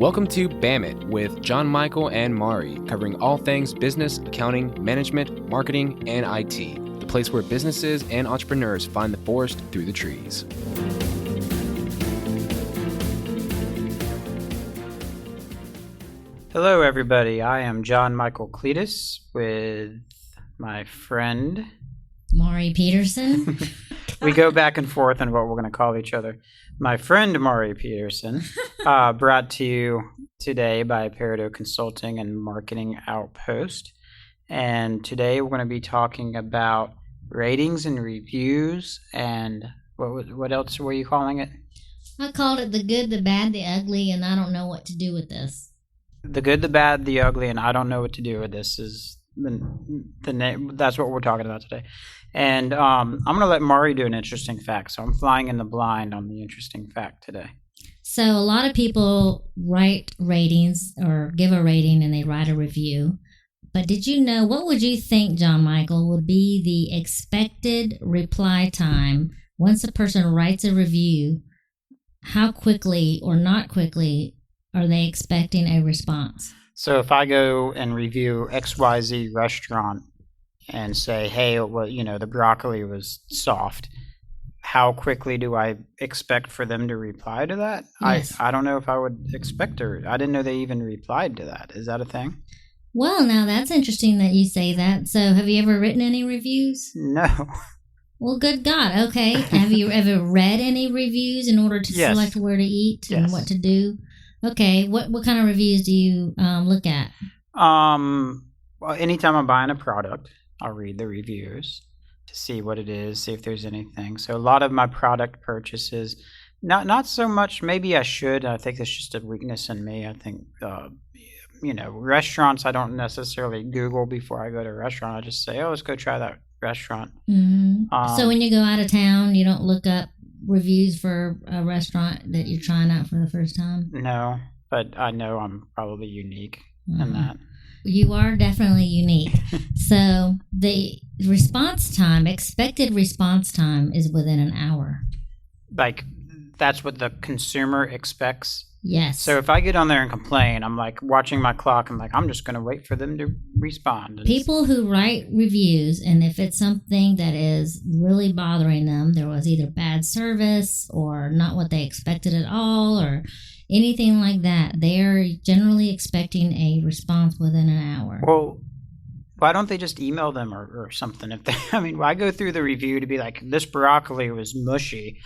Welcome to BAM It with John Michael and Mari, covering all things business, accounting, management, marketing, and IT, the place where businesses and entrepreneurs find the forest through the trees. Hello, everybody. I am John Michael Cletus with my friend Mari Peterson. We go back and forth on what we're going to call each other. My friend Mari Peterson, brought to you today by Peridot Consulting and Marketing Outpost. And today we're going to be talking about ratings and reviews and what else were you calling it? I called it the good, the bad, the ugly, and I don't know what to do with this. The good, the bad, the ugly, and I don't know what to do with this is the name. That's what we're talking about today. And I'm going to let Mari do an interesting fact. So I'm flying in the blind on the interesting fact today. So a lot of people write ratings or give a rating and they write a review. But did you know, what would you think, John Michael, would be the expected reply time once a person writes a review? How quickly or not quickly are they expecting a response? So if I go and review XYZ restaurant and say, hey, well, the broccoli was soft, how quickly do I expect for them to reply to that? Yes. I don't know if I would expect to. I didn't know they even replied to that. Is that a thing? Well, now that's interesting that you say that. So have you ever written any reviews? No. Well, good God. Okay. Have you ever read any reviews in order to Yes. select where to eat and Yes. what to do? Okay. What kind of reviews do you look at? Well, anytime I'm buying a product, I'll read the reviews to see what it is, see if there's anything. So a lot of my product purchases, not so much. Maybe I should. I think that's just a weakness in me. I think, restaurants, I don't necessarily Google before I go to a restaurant. I just say, oh, let's go try that restaurant. Mm-hmm. So when you go out of town, you don't look up reviews for a restaurant that you're trying out for the first time? No, but I know I'm probably unique in that. You are definitely unique. So the response time, expected response time, is within an hour. Like, that's what the consumer expects. Yes. So if I get on there and complain, I'm like watching my clock. I'm like, I'm just going to wait for them to respond. People who write reviews, and if it's something that is really bothering them, there was either bad service or not what they expected at all or anything like that, they're generally expecting a response within an hour. Well, why don't they just email them or something? If they, I go through the review to be like, this broccoli was mushy,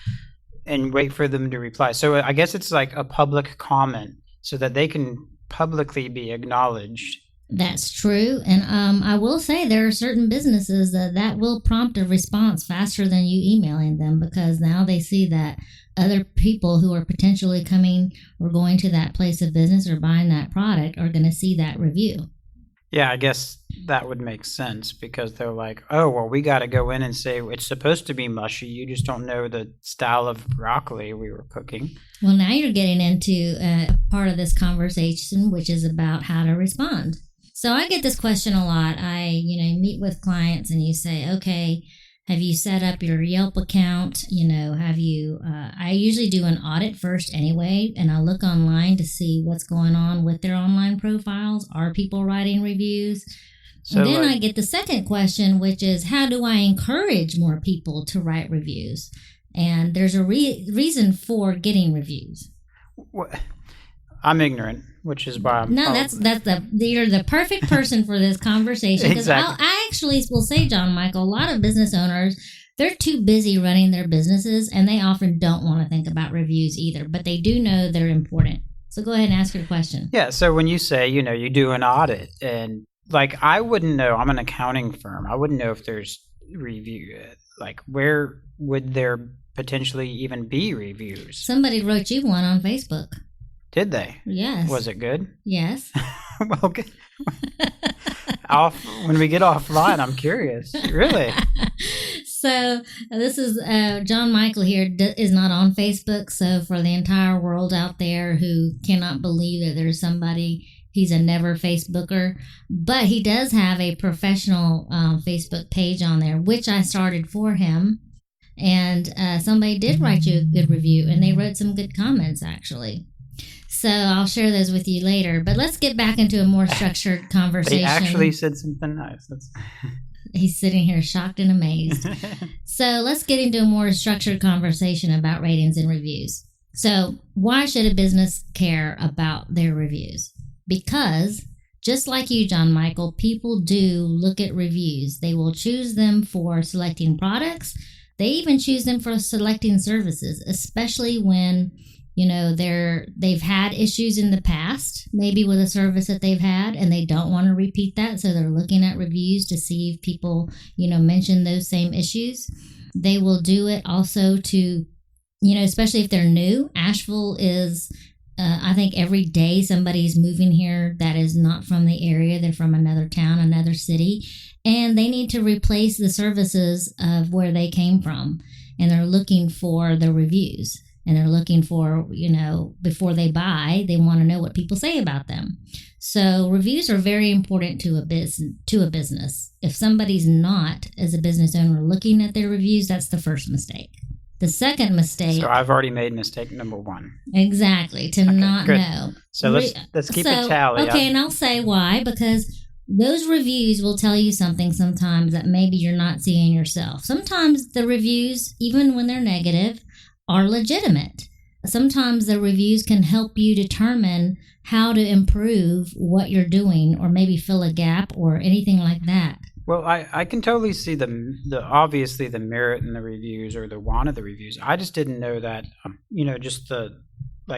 and wait for them to reply. So I guess it's like a public comment so that they can publicly be acknowledged. That's true. And I will say there are certain businesses that will prompt a response faster than you emailing them, because now they see that other people who are potentially coming or going to that place of business or buying that product are going to see that review. Yeah, I guess that would make sense, because they're like, oh, well, we got to go in and say it's supposed to be mushy. You just don't know the style of broccoli we were cooking. Well, now you're getting into a part of this conversation, which is about how to respond. So I get this question a lot. I meet with clients and you say, okay, have you set up your Yelp account? Have you, I usually do an audit first anyway, and I look online to see what's going on with their online profiles. Are people writing reviews? So and then I get the second question, which is, how do I encourage more people to write reviews? And there's a reason for getting reviews. I'm ignorant, which is why I'm... No, you're the perfect person for this conversation. Because Exactly. I actually will say, John Michael, a lot of business owners, they're too busy running their businesses, and they often don't want to think about reviews either, but they do know they're important. So go ahead and ask your question. Yeah, so when you say, you do an audit, and like, I wouldn't know, I'm an accounting firm, I wouldn't know if there's review, like, where would there potentially even be reviews? Somebody wrote you one on Facebook. Did they? Yes. Was it good? Yes. Well, good. When we get offline, I'm curious. Really? So this is John Michael here is not on Facebook. So for the entire world out there who cannot believe that there's somebody, he's a never Facebooker, but he does have a professional Facebook page on there, which I started for him. And somebody did write you a good review, and they wrote some good comments, actually. So I'll share those with you later. But let's get back into a more structured conversation. They actually said something nice. He's sitting here shocked and amazed. So let's get into a more structured conversation about ratings and reviews. So why should a business care about their reviews? Because just like you, John Michael, people do look at reviews. They will choose them for selecting products. They even choose them for selecting services, especially when, you know, they've had issues in the past, maybe with a service that they've had, and they don't want to repeat that. So they're looking at reviews to see if people, you know, mention those same issues. They will do it also to, you know, especially if they're new. Asheville is, I think every day somebody's moving here that is not from the area. They're from another town, another city, and they need to replace the services of where they came from. And they're looking for the reviews. And they're looking for, you know, before they buy, they want to know what people say about them. So reviews are very important to a business. If somebody's not, as a business owner, looking at their reviews, that's the first mistake. The second mistake. So I've already made mistake number one. Exactly, to not good. know. So let's keep a tally. Okay, and I'll say why, because those reviews will tell you something sometimes that maybe you're not seeing yourself. Sometimes the reviews, even when they're negative, are legitimate. Sometimes the reviews can help you determine how to improve what you're doing, or maybe fill a gap or anything like that. Well, I can totally see obviously the merit in the reviews or the want of the reviews. I just didn't know that, you know, just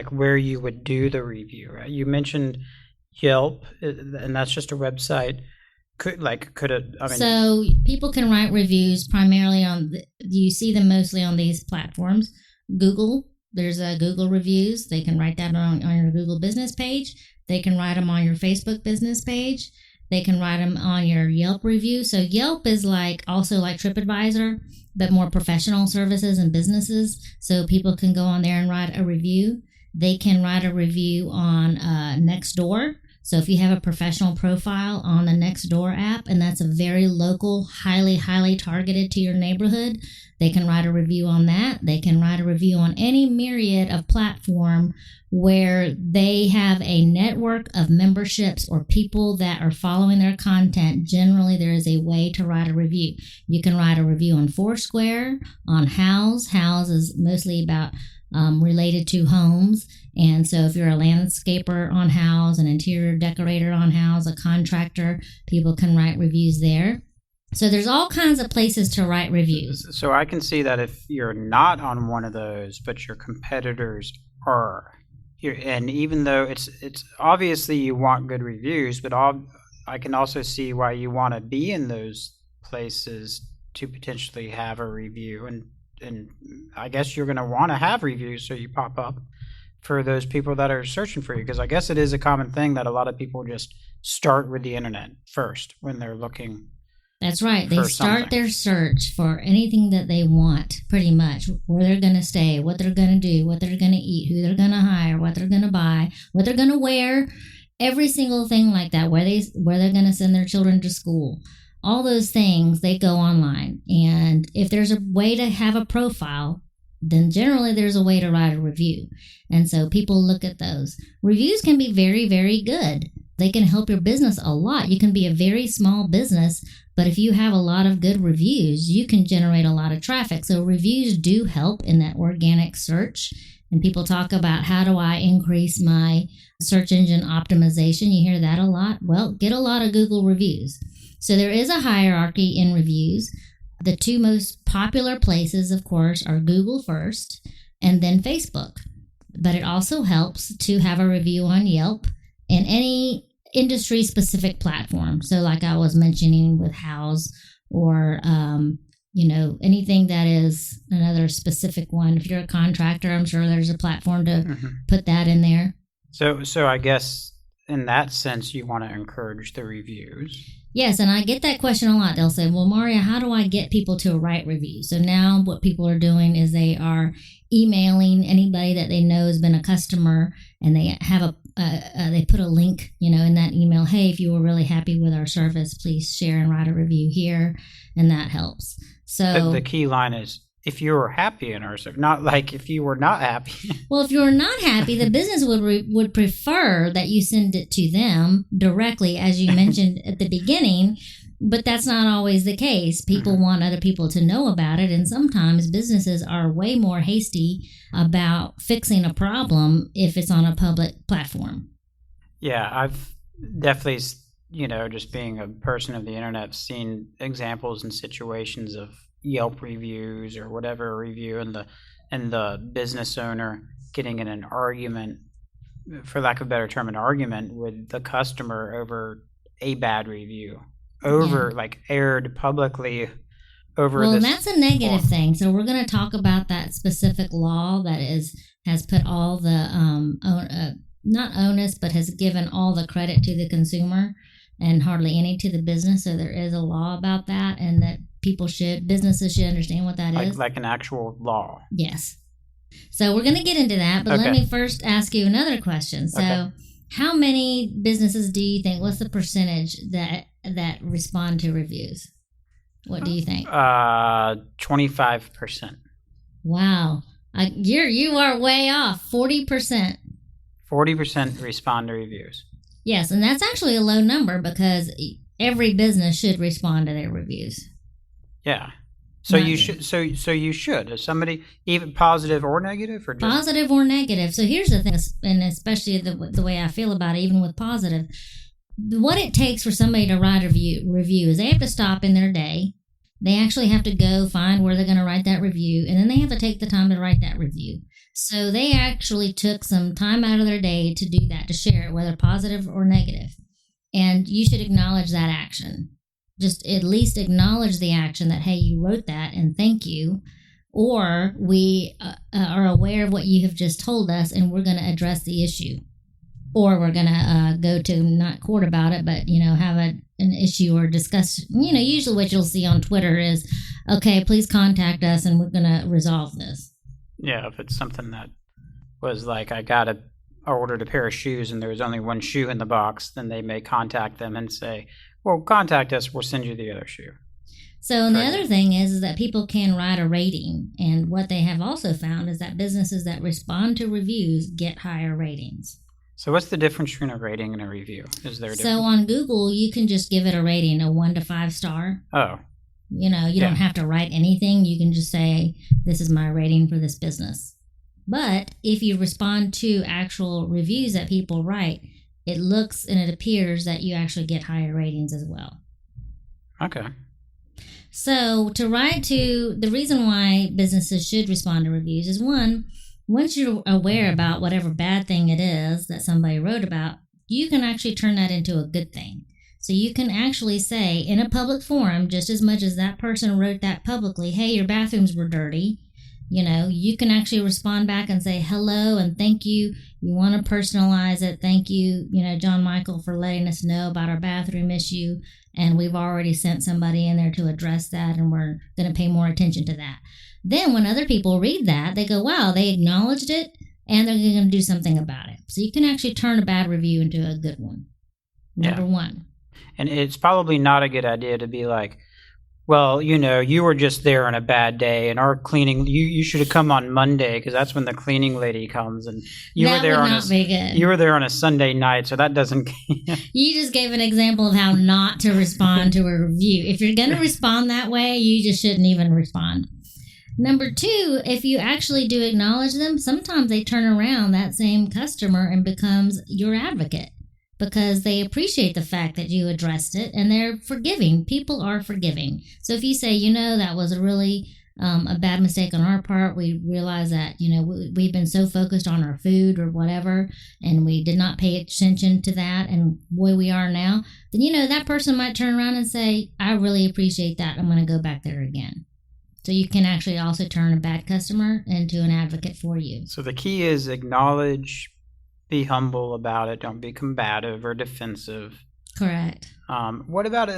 where you would do the review, right? You mentioned Yelp, and that's just a website. So people can write reviews primarily you see them mostly on these platforms. Google, there's Google reviews. They can write that on your Google business page. They can write them on your Facebook business page. They can write them on your Yelp review. So Yelp is also like TripAdvisor, but more professional services and businesses. So people can go on there and write a review. They can write a review on Nextdoor. So if you have a professional profile on the Nextdoor app, and that's a very local, highly, highly targeted to your neighborhood, they can write a review on that. They can write a review on any myriad of platform where they have a network of memberships or people that are following their content. Generally, there is a way to write a review. You can write a review on Foursquare, on Houzz. Houzz is mostly about related to homes. And so if you're a landscaper on Houzz, an interior decorator on Houzz, a contractor, people can write reviews there. So there's all kinds of places to write reviews. So I can see that if you're not on one of those, but your competitors are, and even though it's obviously you want good reviews, but I can also see why you want to be in those places to potentially have a review. And I guess you're going to want to have reviews so you pop up for those people that are searching for you, because I guess it is a common thing that a lot of people just start with the internet first when they're looking. That's right. They start their search for anything that they want, pretty much, where they're going to stay, what they're going to do, what they're going to eat, who they're going to hire, what they're going to buy, what they're going to wear, every single thing like that, where they're going to send their children to school. All those things, they go online. And if there's a way to have a profile, then generally there's a way to write a review. And so people look at those. Reviews can be very, very good. They can help your business a lot. You can be a very small business, but if you have a lot of good reviews, you can generate a lot of traffic. So reviews do help in that organic search. And people talk about, how do I increase my search engine optimization? You hear that a lot. Well, get a lot of Google reviews. So there is a hierarchy in reviews. The two most popular places, of course, are Google first and then Facebook. But it also helps to have a review on Yelp and any industry-specific platform. So like I was mentioning with Houzz, or, anything that is another specific one. If you're a contractor, I'm sure there's a platform to put that in there. So I guess in that sense, you want to encourage the reviews. Yes, and I get that question a lot. They'll say, well, Maria, how do I get people to write reviews? So now what people are doing is they are emailing anybody that they know has been a customer, and they have they put a link, in that email. Hey, if you were really happy with our service, please share and write a review here, and that helps. So the key line is, if you were happy in our service, not like if you were not happy. Well, if you're not happy, the business would prefer that you send it to them directly, as you mentioned at the beginning. But that's not always the case. People want other people to know about it. And sometimes businesses are way more hasty about fixing a problem if it's on a public platform. Yeah, I've definitely, just being a person of the internet, seen examples and situations of Yelp reviews or whatever review, and the business owner getting in an argument, for lack of a better term, an argument with the customer over a bad review. Aired publicly over well, this. Well, that's a negative thing. So we're going to talk about that specific law that has put all the not onus, but has given all the credit to the consumer and hardly any to the business. So there is a law about that, and that businesses should understand what that is. Like an actual law. Yes. So we're going to get into that, but let me first ask you another question. So how many businesses do you think, what's the percentage that respond to reviews? What do you think? 25%. Wow. You are way off. 40%. 40% respond to reviews. Yes, and that's actually a low number because every business should respond to their reviews. Yeah. So you should. So you should. Is somebody even positive or negative, or just positive or negative? So here's the thing, and especially the way I feel about it, even with positive, what it takes for somebody to write a review is they have to stop in their day. They actually have to go find where they're going to write that review, and then they have to take the time to write that review. So they actually took some time out of their day to do that, to share it, whether positive or negative. And you should acknowledge that action. Just at least acknowledge the action that, hey, you wrote that and thank you. Or we are aware of what you have just told us and we're going to address the issue. Or we're going to go to not court about it, but, have an issue or discuss. Usually what you'll see on Twitter is, okay, please contact us and we're going to resolve this. Yeah, if it's something that was like, I ordered a pair of shoes and there was only one shoe in the box, then they may contact them and say, well, contact us, we'll send you the other shoe. So, and the other thing is that people can write a rating. And what they have also found is that businesses that respond to reviews get higher ratings. So what's the difference between a rating and a review? Is there a difference? So on Google, you can just give it a rating, a 1 to 5 star. Oh. You don't have to write anything. You can just say, this is my rating for this business. But if you respond to actual reviews that people write, it looks and it appears that you actually get higher ratings as well. Okay. So the reason why businesses should respond to reviews is, one, once you're aware about whatever bad thing it is that somebody wrote about, you can actually turn that into a good thing. So you can actually say in a public forum, just as much as that person wrote that publicly, hey, your bathrooms were dirty, you can actually respond back and say hello and thank you. You want to personalize it. Thank you, John Michael, for letting us know about our bathroom issue. And we've already sent somebody in there to address that, and we're going to pay more attention to that. Then when other people read that, they go, wow, they acknowledged it, and they're going to do something about it. So you can actually turn a bad review into a good one. Number one. And it's probably not a good idea to be like, well, you were just there on a bad day, and our cleaning, you should have come on Monday because that's when the cleaning lady comes, and you were there on a Sunday night, so that doesn't. You just gave an example of how not to respond to a review. If you're going to respond that way, you just shouldn't even respond. Number two, if you actually do acknowledge them, sometimes they turn around that same customer and becomes your advocate, because they appreciate the fact that you addressed it and they're forgiving. People are forgiving. So if you say, that was a really a bad mistake on our part, we realize that, we've been so focused on our food or whatever, and we did not pay attention to that, and boy, we are now, then, that person might turn around and say, I really appreciate that. I'm going to go back there again. So you can actually also turn a bad customer into an advocate for you. So the key is acknowledge, be humble about it. Don't be combative or defensive. Correct. What about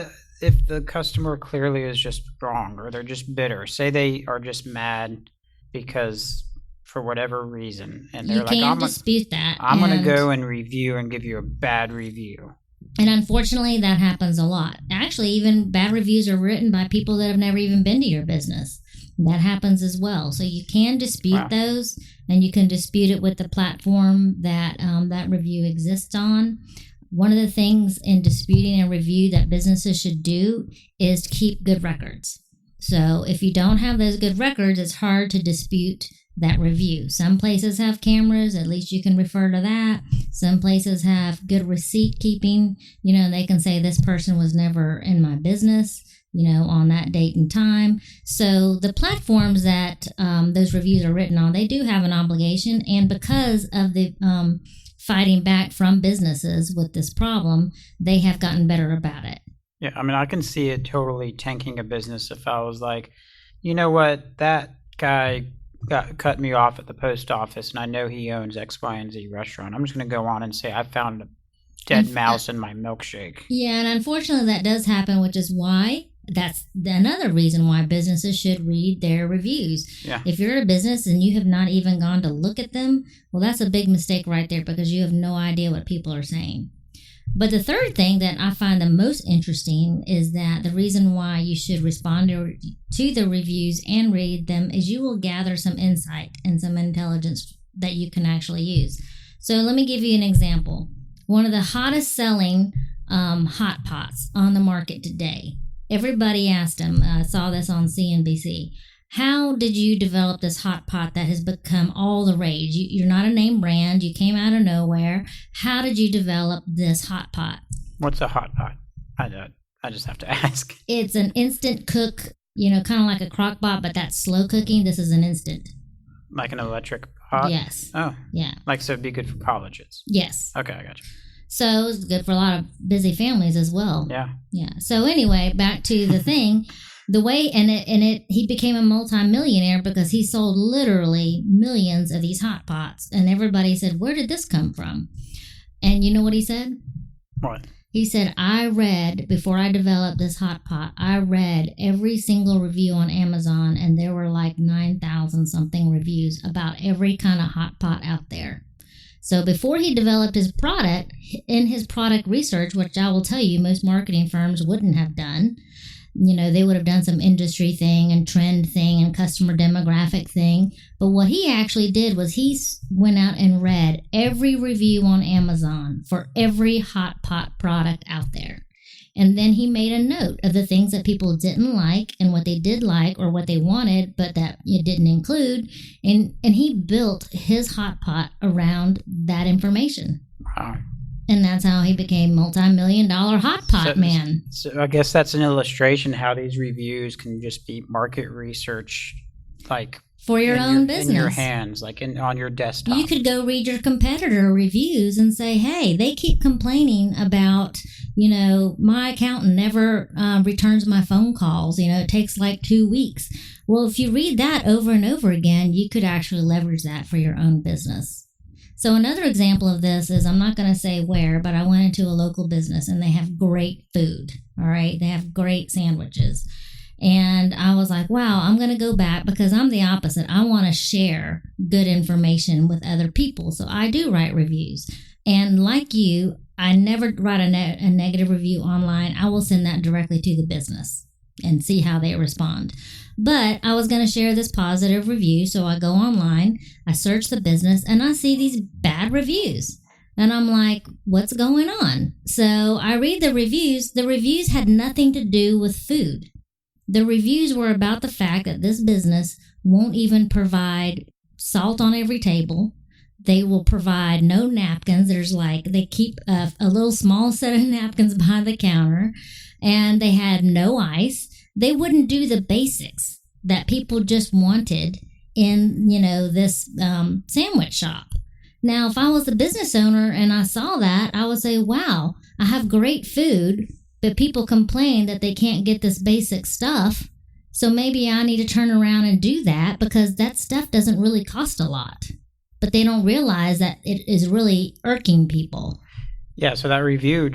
if the customer clearly is just wrong, or they're just bitter? Say they are just mad because for whatever reason, and they're like, "I'm dispute that. I'm going to go and review and give you a bad review." And unfortunately, that happens a lot. Actually, even bad reviews are written by people that have never even been to your business. That happens as well. So you can dispute those, and you can dispute it with the platform that that review exists on. One of the things in disputing a review that businesses should do is keep good records. So if you don't have those good records, it's hard to dispute that review. Some places have cameras, at least you can refer to that. Some places have good receipt keeping, they can say this person was never in my business, on that date and time. So the platforms that those reviews are written on, they do have an obligation. And because of the fighting back from businesses with this problem, they have gotten better about it. Yeah, I mean, I can see it totally tanking a business if I was like, you know what, that guy cut me off at the post office, and I know he owns X, Y, and Z restaurant. I'm just going to go on and say I found a dead mouse in my milkshake. Yeah, and unfortunately that does happen, which is why that's another reason why businesses should read their reviews. Yeah. If you're a business and you have not even gone to look at them, well, that's a big mistake right there, because you have no idea what people are saying. But the third thing that I find the most interesting is that the reason why you should respond to the reviews and read them is you will gather some insight and some intelligence that you can actually use. So let me give you an example. One of the hottest selling hot pots on the market today. Everybody asked him, I saw this on CNBC, how did you develop this hot pot that has become all the rage? You're not a name brand. You came out of nowhere. How did you develop this hot pot? What's a hot pot? I just have to ask. It's an instant cook, kind of like a crock pot, but that's slow cooking. This is an instant. Like an electric pot? Yes. Oh. Yeah. Like, so it'd be good for colleges? Yes. Okay, I got you. So it's good for a lot of busy families as well. Yeah. Yeah. So anyway, back to the thing. The way, he became a multi-millionaire because he sold literally millions of these hot pots. And everybody said, where did this come from? And you know what he said? What? He said, before I developed this hot pot, I read every single review on Amazon, and there were like 9,000 something reviews about every kind of hot pot out there. So before he developed his product, in his product research, which I will tell you most marketing firms wouldn't have done, they would have done some industry thing and trend thing and customer demographic thing. But what he actually did was he went out and read every review on Amazon for every hot pot product out there. And then he made a note of the things that people didn't like and what they did like or what they wanted, but that it didn't include. And he built his hot pot around that information. Wow. And that's how he became multi-million-dollar hot pot man. So I guess that's an illustration how these reviews can just be market research, like for your own business. In your hands, like on your desktop. You could go read your competitor reviews and say, hey, they keep complaining about, my accountant never returns my phone calls. It takes like 2 weeks. Well, if you read that over and over again, you could actually leverage that for your own business. So another example of this is, I'm not going to say where, but I went into a local business and they have great food. All right. They have great sandwiches. And I was like, wow, I'm going to go back because I'm the opposite. I want to share good information with other people. So I do write reviews. And like you, I never write a negative review online. I will send that directly to the business and see how they respond. But I was going to share this positive review. So I go online, I search the business, and I see these bad reviews. And I'm like, what's going on? So I read the reviews. The reviews had nothing to do with food. The reviews were about the fact that this business won't even provide salt on every table. They will provide no napkins. They keep a little small set of napkins behind the counter, and they had no ice. They wouldn't do the basics that people just wanted in, this sandwich shop. Now, if I was a business owner and I saw that, I would say, wow, I have great food, but people complain that they can't get this basic stuff. So maybe I need to turn around and do that because that stuff doesn't really cost a lot. But they don't realize that it is really irking people. Yeah, so that review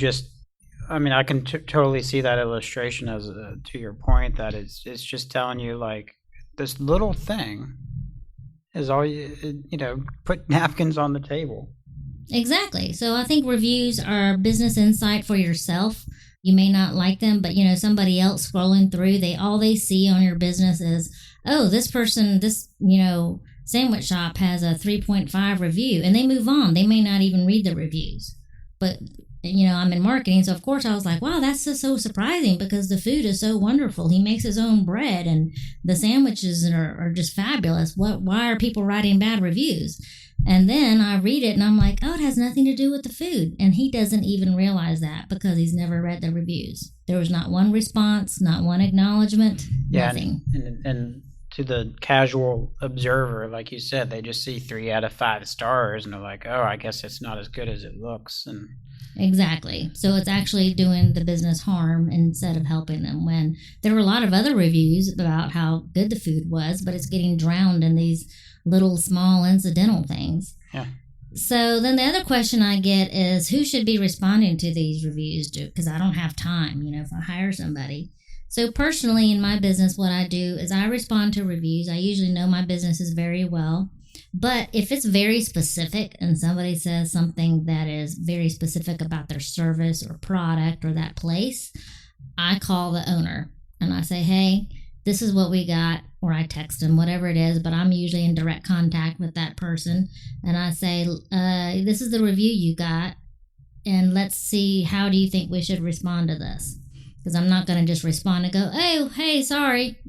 I can totally see that illustration as to your point that it's just telling you like this little thing is all put napkins on the table. Exactly. So I think reviews are business insight for yourself. You may not like them, but somebody else scrolling through, all they see on your business is, oh, this person, this, sandwich shop has a 3.5 review, and they move on. They may not even read the reviews. But I'm in marketing, so of course I was like, wow, that's just so surprising because the food is so wonderful. He makes his own bread and the sandwiches are just fabulous. Why are people writing bad reviews? And then I read it and I'm like, oh, it has nothing to do with the food. And he doesn't even realize that because he's never read the reviews. There was not one response, not one acknowledgement, nothing. And to the casual observer, like you said, they just see 3 out of 5 stars and they're like, oh, I guess it's not as good as it looks. And exactly. So it's actually doing the business harm instead of helping them, when there were a lot of other reviews about how good the food was, but it's getting drowned in these little small incidental things. Yeah. So then the other question I get is, who should be responding to these reviews? Because I don't have time, if I hire somebody. So personally in my business, what I do is I respond to reviews. I usually know my businesses very well. But if it's very specific and somebody says something that is very specific about their service or product or that place, I call the owner and I say, hey, this is what we got, or I text them, whatever it is, but I'm usually in direct contact with that person. And I say, this is the review you got, and let's see, how do you think we should respond to this? Because I'm not going to just respond and go, oh, hey, sorry,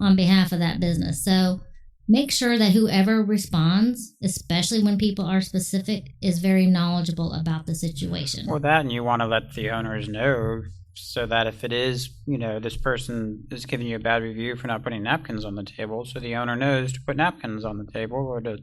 on behalf of that business. So make sure that whoever responds, especially when people are specific, is very knowledgeable about the situation. Well, that, and you want to let the owners know so that if it is, this person is giving you a bad review for not putting napkins on the table, so the owner knows to put napkins on the table or to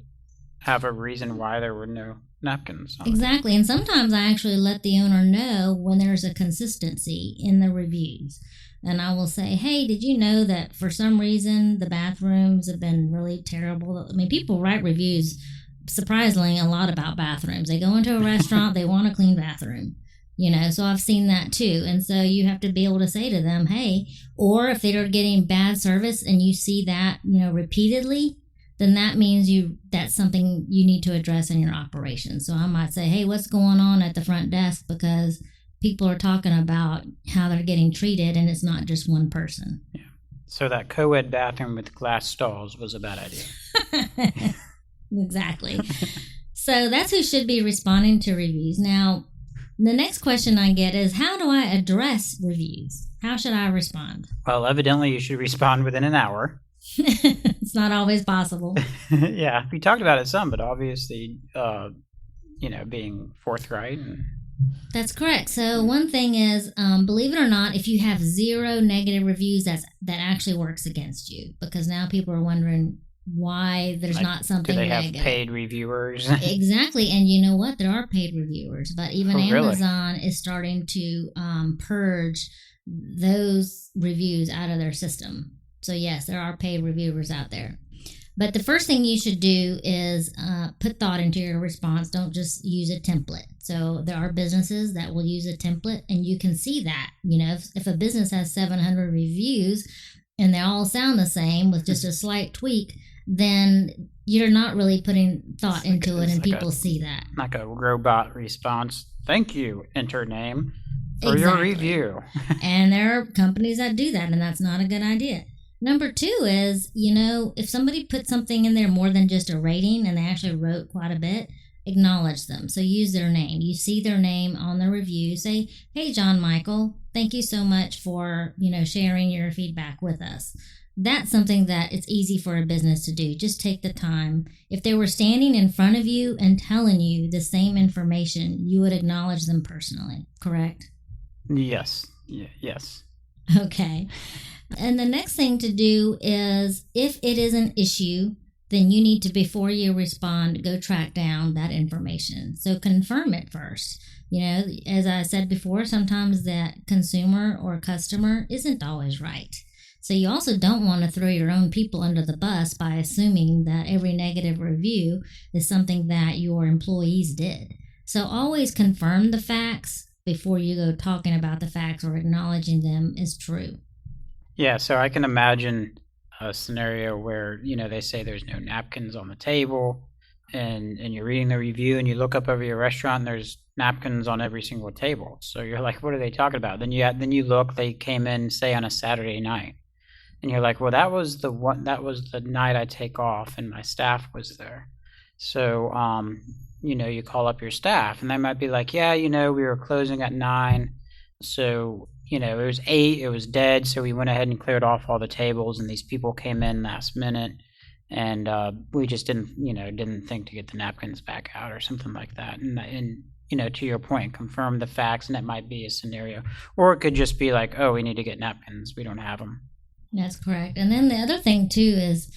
have a reason why there were no napkins on exactly. And sometimes I actually let the owner know when there's a consistency in the reviews. And I will say, hey, did you know that for some reason the bathrooms have been really terrible? I mean, people write reviews, surprisingly, a lot about bathrooms. They go into a restaurant, they want a clean bathroom, so I've seen that too. And so you have to be able to say to them, hey, or if they're getting bad service and you see that, repeatedly, then that means that's something you need to address in your operation. So I might say, hey, what's going on at the front desk? Because people are talking about how they're getting treated, and it's not just one person. Yeah. So that co-ed bathroom with glass stalls was a bad idea. Exactly. So that's who should be responding to reviews. Now, the next question I get is, how do I address reviews? How should I respond? Well, evidently you should respond within an hour. It's not always possible. Yeah, we talked about it some, but obviously, being forthright. That's correct. So one thing is, believe it or not, if you have 0 negative reviews, that actually works against you, because now people are wondering why there's not something negative. Do they have paid reviewers? Exactly. And you know what? There are paid reviewers, but even Amazon is starting to purge those reviews out of their system. So yes, there are paid reviewers out there. But the first thing you should do is put thought into your response. Don't just use a template. So there are businesses that will use a template, and you can see that. If a business has 700 reviews and they all sound the same with just a slight tweak, then you're not really putting thought into it, and people see that. Like a robot response. Thank you, enter name, for your review. And there are companies that do that, and that's not a good idea. Number 2 is, if somebody put something in there more than just a rating and they actually wrote quite a bit, acknowledge them. So use their name. You see their name on the review. Say, hey, John Michael, thank you so much for, sharing your feedback with us. That's something that it's easy for a business to do. Just take the time. If they were standing in front of you and telling you the same information, you would acknowledge them personally, correct? Yes. Yes. Okay. And the next thing to do is, if it is an issue, then you need to, before you respond, go track down that information. So confirm it first. As I said before, sometimes that consumer or customer isn't always right. So you also don't want to throw your own people under the bus by assuming that every negative review is something that your employees did. So always confirm the facts before you go talking about the facts or acknowledging them as true. Yeah, so I can imagine a scenario where, they say there's no napkins on the table, and you're reading the review and you look up over your restaurant and there's napkins on every single table. So you're like, what are they talking about? Then you look, they came in, say, on a Saturday night, and you're like, well, that was the night I take off and my staff was there. So you call up your staff and they might be like, yeah, we were closing at 9, so it was 8, it was dead, so we went ahead and cleared off all the tables, and these people came in last minute, and we just didn't think to get the napkins back out or something like that. And to your point, confirm the facts, and that might be a scenario. Or it could just be like, oh, we need to get napkins, we don't have them. That's correct. And then the other thing too is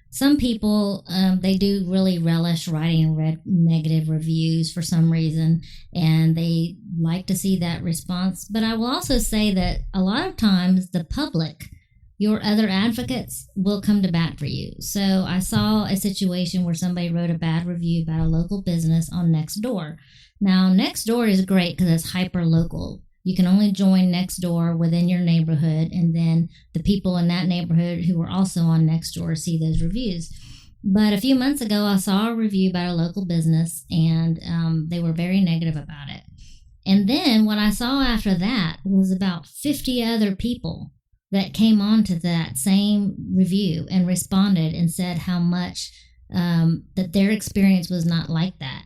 some people, they do really relish writing negative reviews for some reason, and they like to see that response. But I will also say that a lot of times the public, your other advocates, will come to bat for you. So I saw a situation where somebody wrote a bad review about a local business on Nextdoor. Now, Nextdoor is great because it's hyper local. You can only join Nextdoor within your neighborhood, and then the people in that neighborhood who are also on Nextdoor see those reviews. But a few months ago, I saw a review about a local business, and they were very negative about it. And then what I saw after that was about 50 other people that came on to that same review and responded and said how much that their experience was not like that.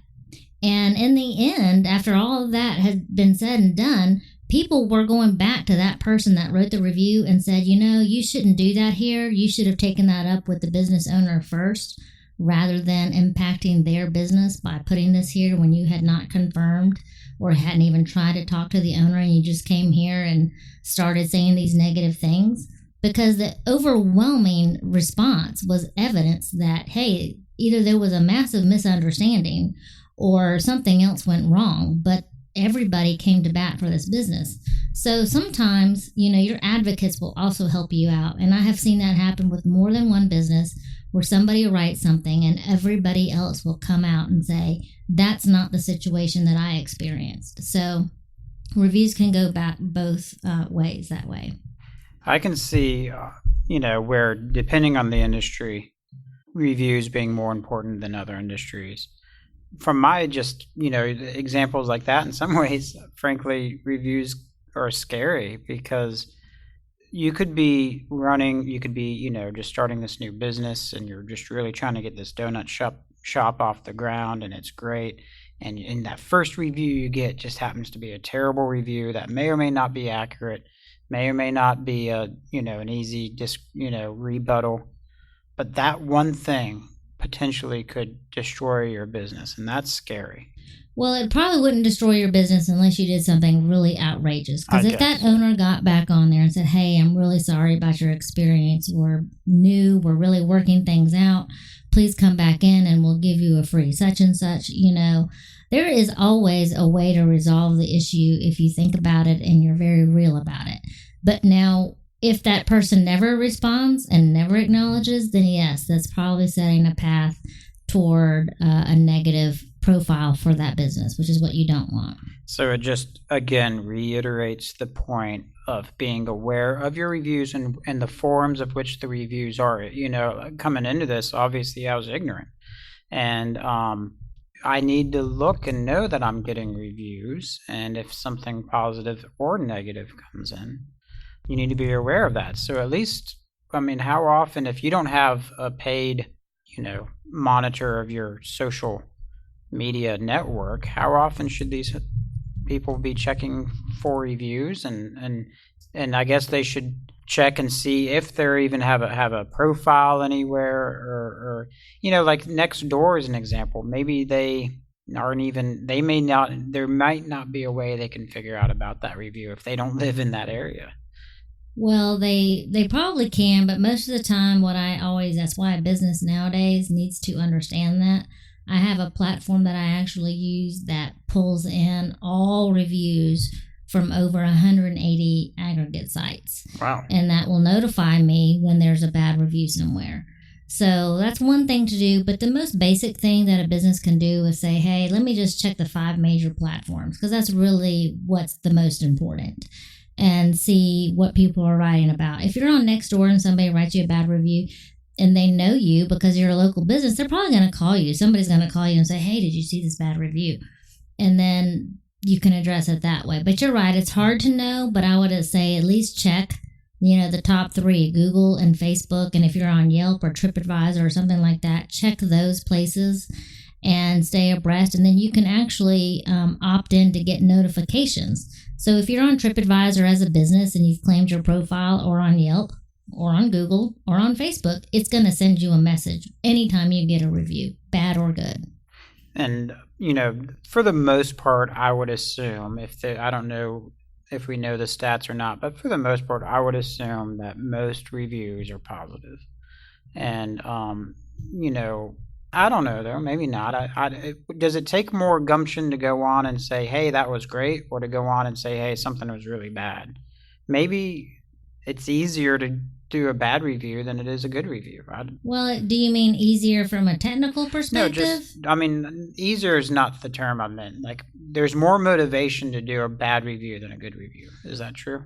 And in the end, after all of that had been said and done, people were going back to that person that wrote the review and said, you shouldn't do that here. You should have taken that up with the business owner first, rather than impacting their business by putting this here when you had not confirmed or hadn't even tried to talk to the owner, and you just came here and started saying these negative things. Because the overwhelming response was evidence that, hey, either there was a massive misunderstanding or something else went wrong, but everybody came to bat for this business. So sometimes, your advocates will also help you out. And I have seen that happen with more than one business, where somebody writes something and everybody else will come out and say, that's not the situation that I experienced. So reviews can go back both ways that way. I can see, where depending on the industry, reviews being more important than other industries. From my examples like that, in some ways, frankly, reviews are scary, because you could be just starting this new business, and you're just really trying to get this donut shop off the ground, and it's great. And in that first review you get just happens to be a terrible review that may or may not be accurate, may or may not be an easy rebuttal. But that one thing potentially could destroy your business, and that's scary. Well, it probably wouldn't destroy your business unless you did something really outrageous. Because if that owner got back on there and said, hey, I'm really sorry about your experience, we're new, we're really working things out, please come back in and we'll give you a free such and such, there is always a way to resolve the issue if you think about it and you're very real about it. But now, if that person never responds and never acknowledges, then yes, that's probably setting a path toward a negative profile for that business, which is what you don't want. So it just, again, reiterates the point of being aware of your reviews and the forums of which the reviews are. Coming into this, obviously I was ignorant. And I need to look and know that I'm getting reviews. And if something positive or negative comes in, you need to be aware of that. So at least, how often, if you don't have a paid, monitor of your social media network, how often should these people be checking for reviews? And I guess they should check and see if they even have a profile anywhere, or like Nextdoor is an example. Maybe there might not be a way they can figure out about that review if they don't live in that area. Well, they probably can, but most of the time that's why a business nowadays needs to understand that. I have a platform that I actually use that pulls in all reviews from over 180 aggregate sites. Wow. And that will notify me when there's a bad review somewhere. So that's one thing to do, but the most basic thing that a business can do is say, hey, let me just check the 5 major platforms, because that's really what's the most important, and see what people are writing about. If you're on Nextdoor and somebody writes you a bad review, and they know you because you're a local business, they're probably going to call you. Somebody's going to call you and say, hey, did you see this bad review? And then you can address it that way. But you're right, it's hard to know, but I would say at least check, the top 3, Google and Facebook. And if you're on Yelp or TripAdvisor or something like that, check those places and stay abreast. And then you can actually opt in to get notifications. So if you're on TripAdvisor as a business and you've claimed your profile, or on Yelp or on Google or on Facebook, it's going to send you a message anytime you get a review, bad or good. And, for the most part, I would assume, I don't know if we know the stats or not, but for the most part, I would assume that most reviews are positive. And, I don't know, though. Maybe not. Does it take more gumption to go on and say, hey, that was great, or to go on and say, hey, something was really bad? Maybe it's easier to do a bad review than it is a good review. Well, do you mean easier from a technical perspective? No, easier is not the term I meant. Like, there's more motivation to do a bad review than a good review. Is that true?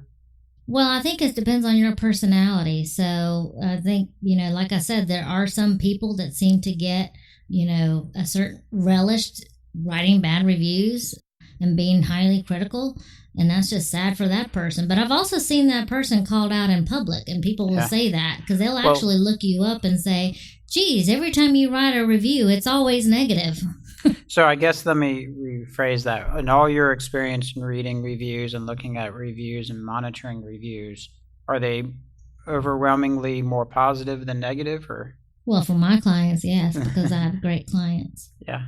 Well, I think it depends on your personality. So I think, like I said, there are some people that seem to get, a certain relish writing bad reviews and being highly critical. And that's just sad for that person. But I've also seen that person called out in public, and people will say that because they'll actually look you up and say, geez, every time you write a review, it's always negative. So I guess let me rephrase that. In all your experience in reading reviews and looking at reviews and monitoring reviews, are they overwhelmingly more positive than negative, or? Well, for my clients, yes, because I have great clients. Yeah.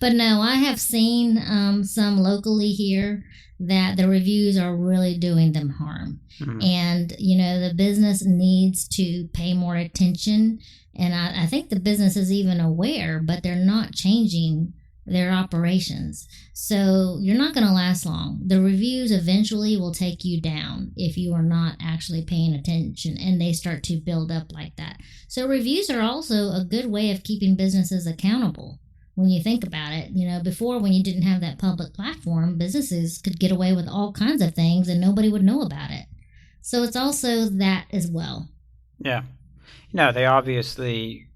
But no, I have seen some locally here that the reviews are really doing them harm. Mm-hmm. And, the business needs to pay more attention. And I think the business is even aware, but they're not changing their operations. So you're not going to last long. The reviews eventually will take you down if you are not actually paying attention, and they start to build up like that. So reviews are also a good way of keeping businesses accountable. When you think about it, before, when you didn't have that public platform, businesses could get away with all kinds of things and nobody would know about it. So it's also that as well. Yeah. They obviously,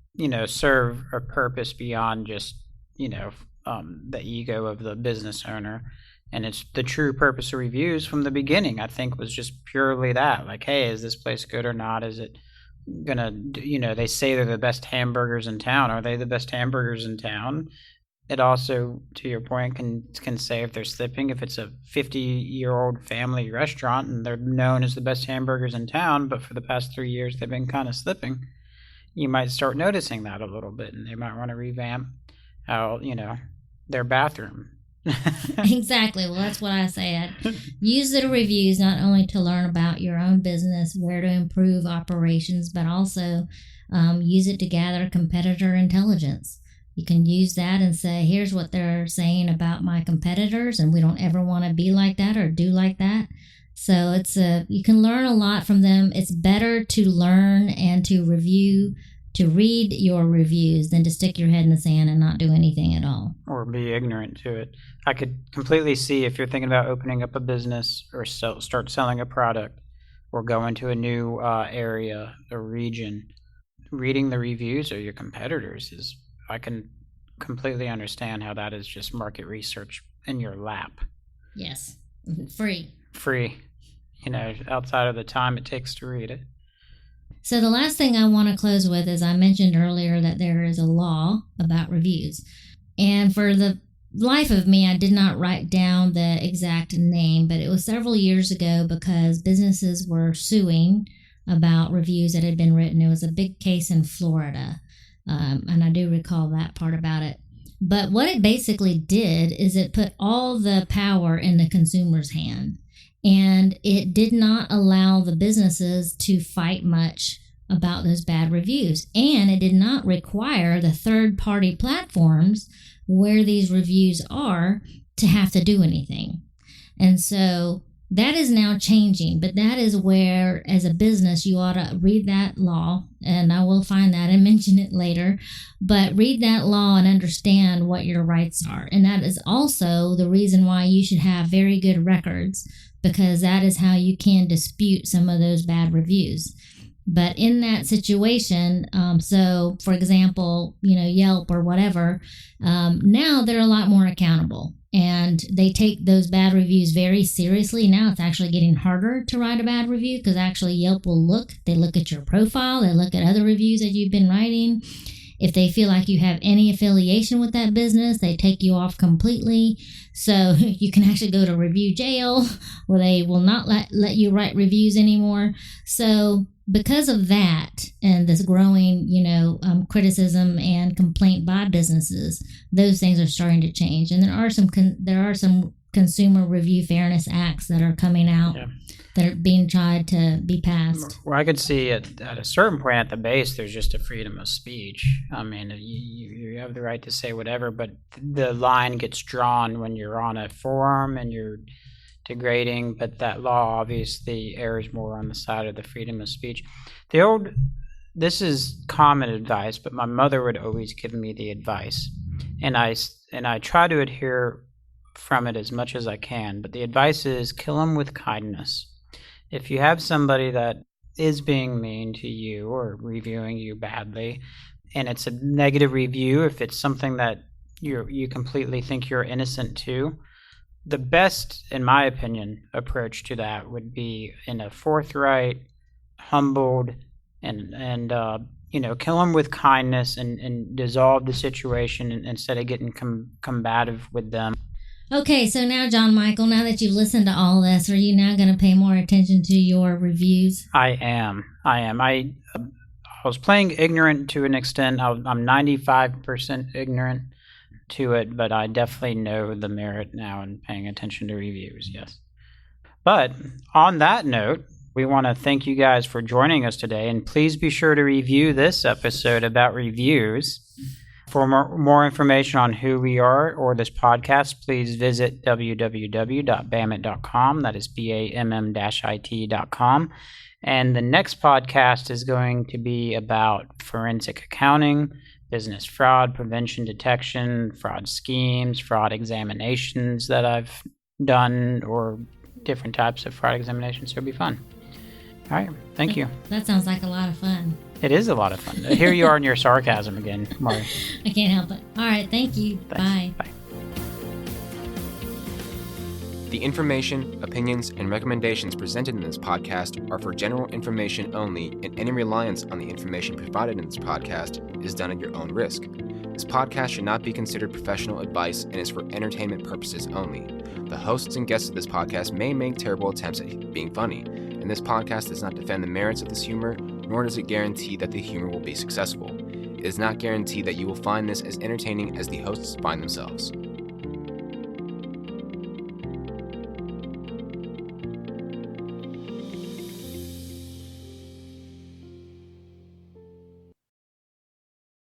serve a purpose beyond just, the ego of the business owner. And it's the true purpose of reviews from the beginning, I think, was just purely that. Like, hey, is this place good or not? Is it gonna, they say they're the best hamburgers in town. Are they the best hamburgers in town? It also, to your point, can say if they're slipping. If it's a 50-year-old family restaurant and they're known as the best hamburgers in town, but for the past 3 years they've been kind of slipping, you might start noticing that a little bit, and they might want to revamp how, their bathroom. Exactly. Well, that's what I say. Use the reviews not only to learn about your own business, where to improve operations, but also use it to gather competitor intelligence. You can use that and say, here's what they're saying about my competitors, and we don't ever want to be like that or do like that. So you can learn a lot from them. It's better to learn and to read your reviews than to stick your head in the sand and not do anything at all. Or be ignorant to it. I could completely see if you're thinking about opening up a business or start selling a product or go into a new area or region, reading the reviews of your competitors I can completely understand how that is just market research in your lap. Yes. Free. Outside of the time it takes to read it. So the last thing I want to close with is I mentioned earlier that there is a law about reviews. And for the life of me, I did not write down the exact name, but it was several years ago because businesses were suing about reviews that had been written. It was a big case in Florida. And I do recall that part about it. But what it basically did is it put all the power in the consumer's hand. And it did not allow the businesses to fight much about those bad reviews. And it did not require the third-party platforms where these reviews are to have to do anything. And so that is now changing, but that is where, as a business, you ought to read that law, and I will find that and mention it later, but read that law and understand what your rights are. And that is also the reason why you should have very good records, because that is how you can dispute some of those bad reviews. But in that situation, so for example, Yelp or whatever, now they're a lot more accountable and they take those bad reviews very seriously. Now it's actually getting harder to write a bad review because actually Yelp will they look at your profile, they look at other reviews that you've been writing. If they feel like you have any affiliation with that business, they take you off completely. So you can actually go to review jail where they will not let you write reviews anymore. So because of that and this growing, criticism and complaint by businesses, those things are starting to change. And there are some consumer review fairness acts that are coming out. Yeah. That are being tried to be passed. Well, I could see at a certain point at the base, there's just a freedom of speech. I mean, you have the right to say whatever, but the line gets drawn when you're on a forum and you're degrading. But that law obviously errs more on the side of the freedom of speech. This is common advice, but my mother would always give me the advice, and I try to adhere from it as much as I can. But the advice is kill them with kindness. If you have somebody that is being mean to you or reviewing you badly, and it's a negative review, if it's something that you completely think you're innocent to, the best, in my opinion, approach to that would be in a forthright, humbled, and kill them with kindness and dissolve the situation instead of getting combative with them. Okay, so now, John Michael, now that you've listened to all this, are you now going to pay more attention to your reviews? I am. I was playing ignorant to an extent. I'm 95% ignorant to it, but I definitely know the merit now in paying attention to reviews, yes. But on that note, we want to thank you guys for joining us today, and please be sure to review this episode about reviews. For more information on who we are or this podcast, please visit www.bammit.com. That is BAMM-IT.com. And the next podcast is going to be about forensic accounting, business fraud, prevention, detection, fraud schemes, fraud examinations that I've done, or different types of fraud examinations. So it'll be fun. All right. Thank you. That sounds like a lot of fun. It is a lot of fun. Here you are in your sarcasm again, Mari. I can't help it. All right. Thank you. Thanks. Bye. Bye. The information, opinions, and recommendations presented in this podcast are for general information only, and any reliance on the information provided in this podcast is done at your own risk. This podcast should not be considered professional advice and is for entertainment purposes only. The hosts and guests of this podcast may make terrible attempts at being funny, and this podcast does not defend the merits of this humor, nor does it guarantee that the humor will be successful. It is not guaranteed that you will find this as entertaining as the hosts find themselves.